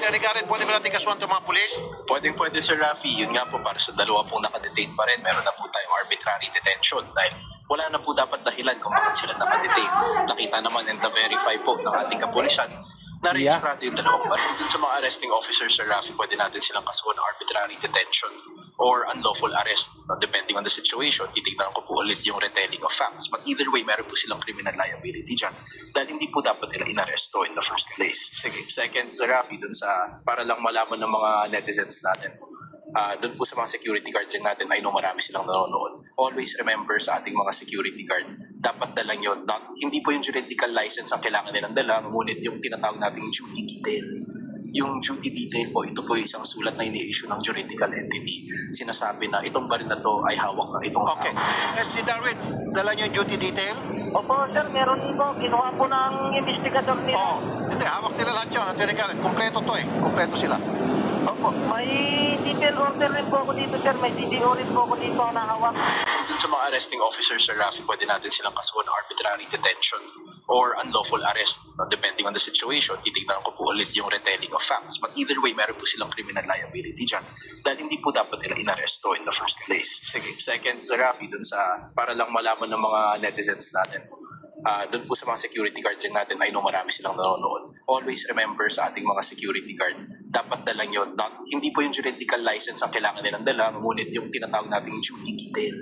Attorney Garrett, pwede ba natin kasuhan itong mga pulis? Pwede Sir Rafi. Yun nga po, para sa dalawa pong nakadetain pa rin, meron na po tayong arbitrary detention dahil wala na po dapat dahilan kung bakit sila nakadetain. Nakita naman and na-verify po ng ating kapulisan na rehistrado yung dalawang baril. Sa mga arresting officers, Sir Rafi, pwede natin silang kasuhan ng arbitrary detention or unlawful arrest. Depending on the situation, titignan ko po ulit yung retelling of facts. But either way, meron po silang criminal liability dyan dahil hindi po dapat nila inaresto in the first place. Sige. Second, Sir Rafi, dun sa, para lang malaman ng mga netizens natin, doon po sa mga security guard rin natin, I know marami silang nanonood. Always remember sa ating mga security guard, dapat dalang yun. Hindi po yung juridical license ang kailangan nilang dala, ngunit yung tinatawag nating duty detail. Yung duty detail po, ito po yung isang sulat na ini-issue ng juridical entity. Sinasabi na itong baril na to ay hawak ng itong Okay. SD Darwin, dala niyo yung duty detail? Opo, sir, meron po. Kinuha po ng investigador nila. Oo. Hindi, hawak nila lahat yun, Attorney Garrett. Kompleto to eh. Kompleto sila. Opo, may detail order rin po ako dito, sir. May DDO rin po ako dito na hawak. Dun sa mga arresting officers, Sir Rafi, pwede natin silang kasuhan ng arbitrary detention or unlawful arrest. Depending on the situation, titignan ko po ulit yung retelling of facts. But either way, meron po silang criminal liability dyan dahil hindi po dapat nila inaresto in the first place. Sige. Second, Sir Rafi, dun sa, para lang malaman ng mga netizens natin, doon po sa mga security guard rin natin, I know marami silang nanonood. Always remember sa ating mga security guard, dapat dalang yun. Hindi po yung juridical license ang kailangan nilang dala, ngunit yung tinatawag nating duty detail.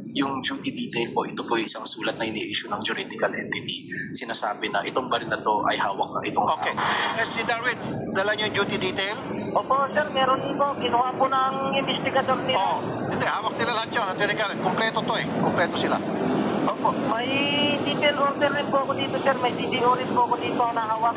Yung duty detail po, ito po yung isang sulat na ini-issue ng juridical entity. Sinasabi na itong baril na to ay hawak ng itong Okay. SD Darwin, dala niyo yung duty detail? Opo, sir, meron po. Kinuha po ng investigador nila. Oo. Hindi, hawak nila lahat yun, Attorney Garrett. Kompleto to eh. Kompleto sila. Opo, may detail order rin po ako dito, sir. May DDO rin po ako dito na hawak.